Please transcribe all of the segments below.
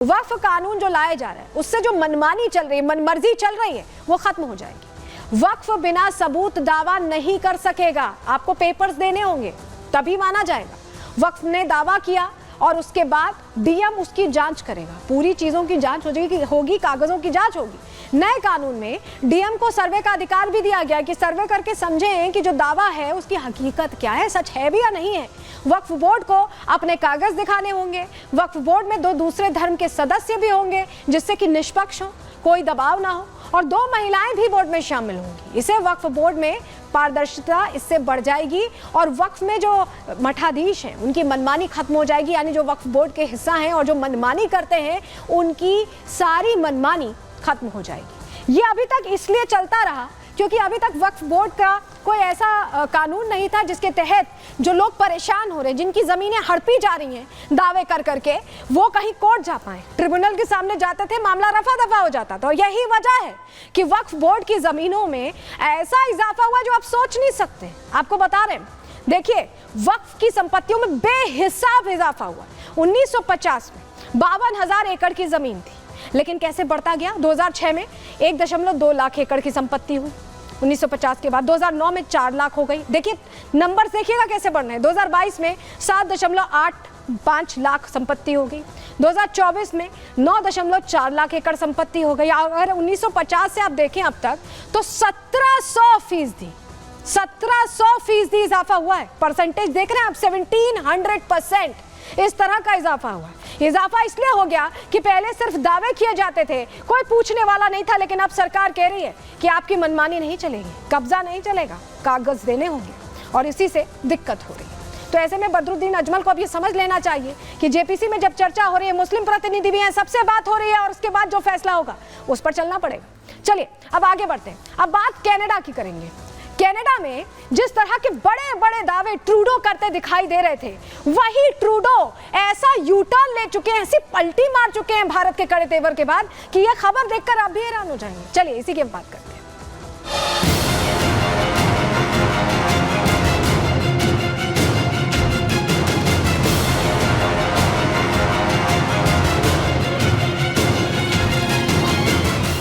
वक्फ कानून जो लाया जा रहा है उससे जो मनमानी चल रही है, मनमर्जी चल रही है, वो खत्म हो जाएगी। वक्फ बिना सबूत दावा नहीं कर सकेगा, आपको पेपर्स देने होंगे तभी माना जाएगा। वक्फ ने दावा किया और उसके बाद डीएम उसकी जांच करेगा, पूरी चीजों की जांच होगी, कागजों की जांच होगी। नए कानून में डीएम को सर्वे का अधिकार भी दिया गया कि सर्वे करके समझें कि जो दावा है उसकी हकीकत क्या है, सच है भी या नहीं है। वक्फ बोर्ड को अपने कागज दिखाने होंगे। वक्फ बोर्ड में 2 दूसरे धर्म के सदस्य भी होंगे जिससे कि निष्पक्ष हो, कोई दबाव ना हो, और 2 महिलाएं भी बोर्ड में शामिल होंगी। इसे वक्फ बोर्ड में पारदर्शिता इससे बढ़ जाएगी और वक्फ में जो मठाधीश हैं उनकी मनमानी खत्म हो जाएगी, यानी जो वक्फ बोर्ड के हिस्सा हैं और जो मनमानी करते हैं उनकी सारी मनमानी खत्म हो जाएगी। ये अभी तक इसलिए चलता रहा क्योंकि अभी तक वक्फ बोर्ड का कोई ऐसा कानून नहीं था जिसके तहत जो लोग परेशान हो रहे हैं, जिनकी जमीनें हड़पी जा रही हैं दावे कर करके, वो कहीं कोर्ट जा पाए, ट्रिब्यूनल के सामने जाते थे, मामला रफा दफा हो जाता था। और यही वजह है कि वक्फ बोर्ड की जमीनों में ऐसा इजाफा हुआ जो आप सोच नहीं सकते। आपको बता रहे हैं, देखिए वक्फ की संपत्तियों में बेहिसाब इजाफा हुआ। 1950 में 52,000 एकड़ की जमीन थी, लेकिन कैसे बढ़ता गया। 2006 में 1.2 लाख एकड़ की संपत्ति हुई, 1950 के बाद 2009 में 4 लाख हो गई। देखिए नंबर्स देखिएगा कैसे बढ़ रहे हैं। 2022 में 7.85 लाख संपत्ति हो गई, 2024 में 9.4 लाख एकड़ संपत्ति हो गई। अगर 1950 से आप देखें अब तक तो 1700% इजाफा हुआ है। परसेंटेज देख रहे हैं आप, 1700% इस तरह का इजाफा हुआ है। इजाफा इसलिए हो गया कि पहले सिर्फ दावे किए जाते थे, कोई पूछने वाला नहीं था, लेकिन अब सरकार कह रही है कि आपकी मनमानी नहीं चलेगी, कब्जा नहीं चलेगा, कागज देने होंगे, और इसी से दिक्कत हो रही है। तो ऐसे में बदरुद्दीन अजमल को अब ये समझ लेना चाहिए कि जेपीसी में जब चर्चा हो रही है, मुस्लिम प्रतिनिधि भी हैं, सबसे बात हो रही है, और उसके बाद जो फैसला होगा उस पर चलना पड़ेगा। चलिए अब आगे बढ़ते हैं। अब बात कनाडा की करेंगे। कनाडा में जिस तरह के बड़े बड़े दावे ट्रूडो करते दिखाई दे रहे थे, वही ट्रूडो ऐसा यू टर्न ले चुके हैं, ऐसी पलटी मार चुके हैं भारत के कड़े तेवर के बाद कि यह खबर देखकर आप भी हैरान हो जाएंगे। चलिए इसी की बात करते हैं।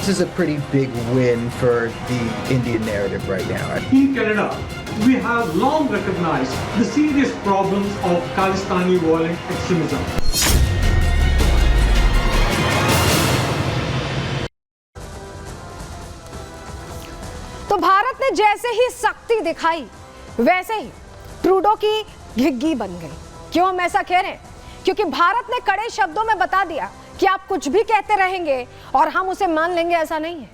This is a pretty big win for the Indian narrative right now. In Canada, we have long recognized the serious problems of Khalistani violent extremism. तो भारत ने जैसे ही सख्ती दिखाई वैसे ही ट्रूडो की घिग्गी बन गई। क्यों हम ऐसा कह रहे हैं? क्योंकि भारत ने कड़े शब्दों में बता दिया कि आप कुछ भी कहते रहेंगे और हम उसे मान लेंगे, ऐसा नहीं है।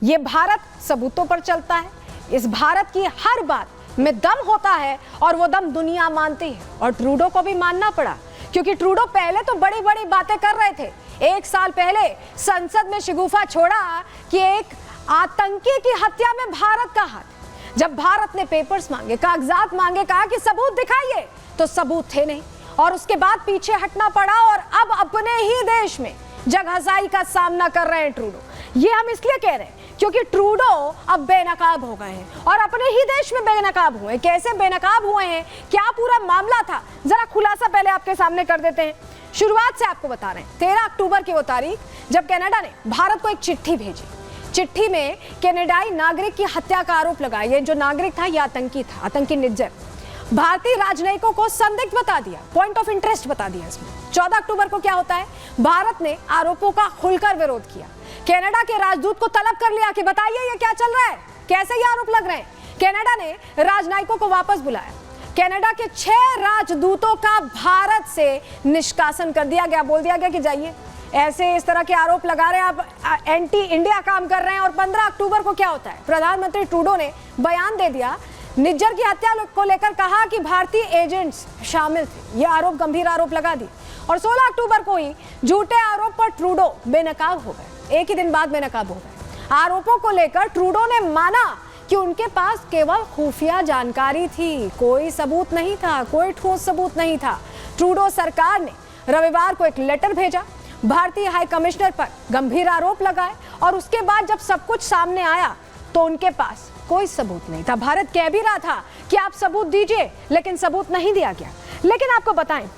ये भारत सबूतों पर चलता है। इस भारत की हर बात में दम होता है और वो दम दुनिया मानती है, और ट्रूडो को भी मानना पड़ा क्योंकि ट्रूडो पहले तो बड़ी बड़ी बातें कर रहे थे। 1 साल पहले संसद में शिगुफा छोड़ा कि एक आतंकी की हत्या में भारत का हाथ। जब भारत ने पेपर्स मांगे, कागजात मांगे, कहा कि सबूत दिखाइए, तो सबूत थे नहीं, और उसके बाद पीछे हटना पड़ा, और अब अपने ही देश में जगहसाई का सामना कर रहे हैं ट्रूडो। ये हम इसलिए कह रहे हैं क्योंकि ट्रूडो अब बेनकाब हो गए हैं और अपने ही देश में बेनकाब हुए। कैसे बेनकाब हुए हैं, क्या पूरा मामला था, जरा खुलासा पहले आपके सामने कर देते हैं। शुरुआत से आपको बता रहे हैं, 13 अक्टूबर की वो तारीख जब कनाडा ने भारत को एक चिट्ठी भेजी। चिट्ठी में कनाडाई नागरिक की हत्या का आरोप लगाया। ये जो नागरिक था ये आतंकी था, आतंकी निज्जर। भारतीय राजनयिकों को संदिग्ध बता दिया, पॉइंट ऑफ इंटरेस्ट बता दिया इसमें। 14 अक्टूबर को क्या होता है, भारत ने आरोपों का खुलकर विरोध किया। कनाडा के राजदूत को तलब कर लिया कि बताइए ये क्या चल रहा है, कैसे ये आरोप लग रहे हैं। कनाडा ने राजनयिकों को वापस बुलाया। कनाडा के 6 राजदूतों का भारत से निष्कासन कर दिया गया। बोल दिया गया कि जाइए, ऐसे इस तरह के आरोप लगा रहे हैं आप, एंटी इंडिया काम कर रहे हैं। और 15 अक्टूबर को क्या होता है, प्रधानमंत्री ट्रूडो ने बयान दे दिया, निज्जर की हत्या को लेकर कहा कि भारतीय एजेंट्स शामिल थे। ये आरोप, गंभीर आरोप लगा दिए। और 16 अक्टूबर को ही झूठे आरोप पर ट्रूडो बेनकाब हो गए। एक ही दिन बाद बेनकाब हो गए। आरोपों को लेकर ट्रूडो ने माना कि उनके पास केवल खुफिया जानकारी थी, कोई सबूत नहीं था, कोई ठोस सबूत नहीं था। ट्रूडो सरकार ने रविवार को एक लेटर भेजा, भारतीय हाई कमिश्नर पर गंभीर आरोप लगाए, और उसके बाद जब सब कुछ सामने आया तो उनके पास कोई सबूत नहीं था। भारत कह भी रहा था कि आप सबूत दीजिए, लेकिन सबूत नहीं दिया गया। लेकिन आपको बताएं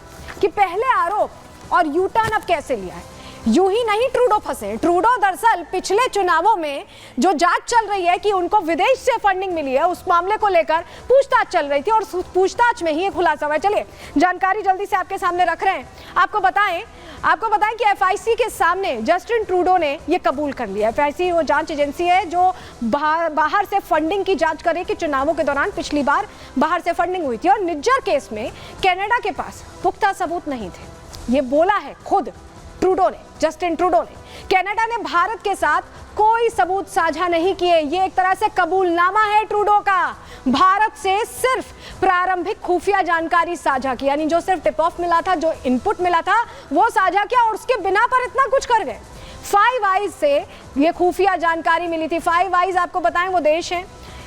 कि पहले आरोप और यू टर्न अब कैसे लिया है। यूं ही नहीं ट्रूडो फंसे। ट्रूडो दरअसल पिछले चुनावों में जो जांच चल रही है कि उनको विदेश से फंडिंग मिली है, उस मामले को लेकर पूछताछ चल रही थी और उस पूछताछ में ही ये खुलासा हुआ है। चलिए जानकारी जल्दी से आपके सामने रख रहे हैं। आपको बताएं कि एफआईसी के सामने जस्टिन ट्रूडो ने ये कबूल कर लिया। एफआईसी वो जांच एजेंसी है जो बाहर से फंडिंग की जांच करे कि चुनावों के दौरान पिछली बार बाहर से फंडिंग हुई थी और निज्जर केस में कनाडा के पास पुख्ता सबूत नहीं थे। ये बोला है खुद ट्रूडो ने, जस्टिन ट्रूडो ने। कनाडा ने भारत के साथ कोई सबूत साझा नहीं किए। ये एक तरह से कबूलनामा है ट्रूडो का। भारत से सिर्फ प्रारंभिक खुफिया जानकारी साझा की, यानी जो सिर्फ टिप ऑफ मिला था, जो इनपुट मिला था वो साझा किया और उसके बिना पर इतना कुछ कर गए। फाइव आइज से ये खुफिया जानकारी मिली थी। फाइव आइज आपको बताएं वो देश है,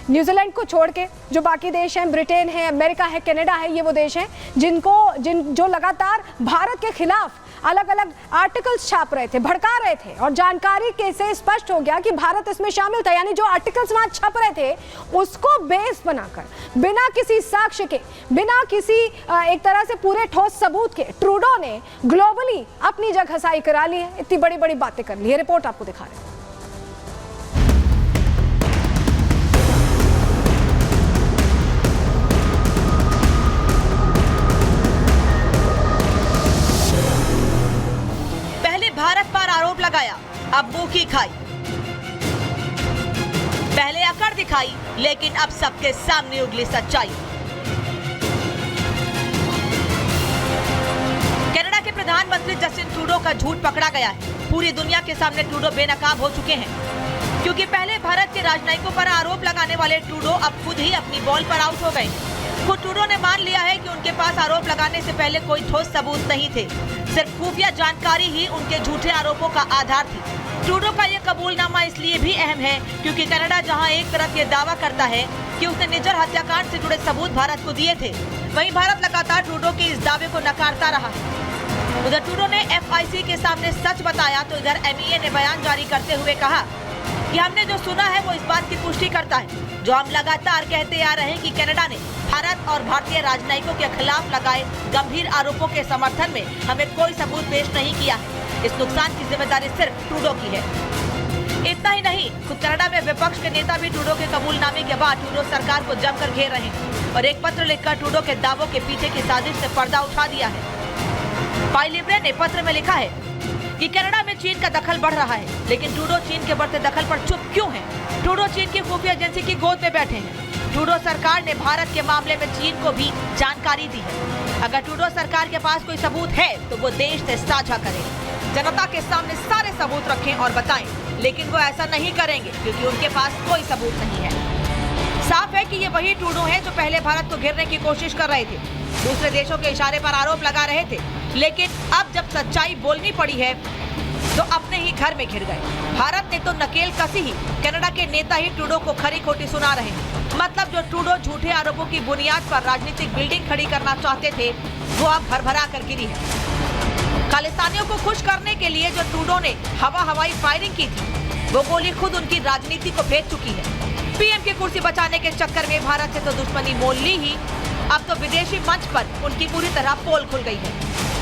न्यूजीलैंड को छोड़ के जो बाकी देश हैं, ब्रिटेन है, अमेरिका है, कनाडा है, ये वो देश हैं जो लगातार भारत के खिलाफ अलग अलग आर्टिकल्स छाप रहे थे, भड़का रहे थे और जानकारी के से स्पष्ट हो गया कि भारत इसमें शामिल था। यानी जो आर्टिकल्स वहां छप रहे थे उसको बेस बनाकर, बिना किसी साक्ष्य के, बिना किसी एक तरह से पूरे ठोस सबूत के, ट्रूडो ने ग्लोबली अपनी जगहसाई करा ली है, इतनी बड़ी बड़ी बातें कर ली है। रिपोर्ट आपको दिखा रहे हैं। भारत पर आरोप लगाया, अब मुंह की खाई। पहले अकड़ दिखाई, लेकिन अब सबके सामने उगली सच्चाई। कनाडा के प्रधानमंत्री जस्टिन ट्रूडो का झूठ पकड़ा गया है। पूरी दुनिया के सामने ट्रूडो बेनकाब हो चुके हैं, क्योंकि पहले भारत के राजनयिकों पर आरोप लगाने वाले ट्रूडो अब खुद ही अपनी बॉल पर आउट हो गए। खुद ट्रूडो ने मान लिया है कि उनके पास आरोप लगाने से पहले कोई ठोस सबूत नहीं थे, सिर्फ खुफिया जानकारी ही उनके झूठे आरोपों का आधार थी। ट्रूडो का यह कबूलनामा इसलिए भी अहम है क्योंकि कनाडा जहां एक तरफ ये दावा करता है कि उसने निज्जर हत्याकांड से जुड़े सबूत भारत को दिए थे, वहीं भारत लगातार ट्रूडो के इस दावे को नकारता रहा है। उधर ट्रूडो ने एफआईसी के सामने सच बताया तो इधर एमईए ने बयान जारी करते हुए कहा कि हमने जो सुना है वो इस बात की पुष्टि करता है जो हम लगातार कहते आ रहे हैं कि कनाडा ने भारत और भारतीय राजनयिकों के खिलाफ लगाए गंभीर आरोपों के समर्थन में हमें कोई सबूत पेश नहीं किया है। इस नुकसान की जिम्मेदारी सिर्फ ट्रूडो की है। इतना ही नहीं, खुद कनाडा में विपक्ष के नेता भी ट्रूडो के कबूलनामे के बाद ट्रूडो सरकार को जमकर घेर रहे हैं और एक पत्र लिखकर ट्रूडो के दावों के पीछे की साजिश से पर्दा उठा दिया है। पाई लिब्रे ने पत्र में लिखा है कि कनाडा में चीन का दखल बढ़ रहा है, लेकिन ट्रूडो चीन के बढ़ते दखल पर चुप क्यों है? ट्रूडो चीन की खुफिया एजेंसी की गोद में बैठे हैं। ट्रूडो सरकार ने भारत के मामले में चीन को भी जानकारी दी है। अगर ट्रूडो सरकार के पास कोई सबूत है तो वो देश से साझा करें, जनता के सामने सारे सबूत रखें और बताएं, लेकिन वो ऐसा नहीं करेंगे क्योंकि उनके पास कोई सबूत नहीं है। साफ है कि ये वही ट्रूडो हैं जो पहले भारत को घेरने की कोशिश कर रहे थे, दूसरे देशों के इशारे पर आरोप लगा रहे थे, लेकिन अब जब सच्चाई बोलनी पड़ी है तो अपने ही घर में घिर गए। भारत ने तो नकेल कसी ही, कनाडा के नेता ही ट्रूडो को खरी खोटी सुना रहे हैं। मतलब जो ट्रूडो झूठे आरोपों की बुनियाद पर राजनीतिक बिल्डिंग खड़ी करना चाहते थे वो अब भरभरा कर गिरी है। खालिस्तानियों को खुश करने के लिए जो ट्रूडो ने हवाई फायरिंग की थी वो गोली खुद उनकी राजनीति को भेज चुकी है। पीएम की कुर्सी बचाने के चक्कर में भारत से तो दुश्मनी मोल ली ही, अब तो विदेशी मंच पर उनकी पूरी तरह पोल खुल गई है।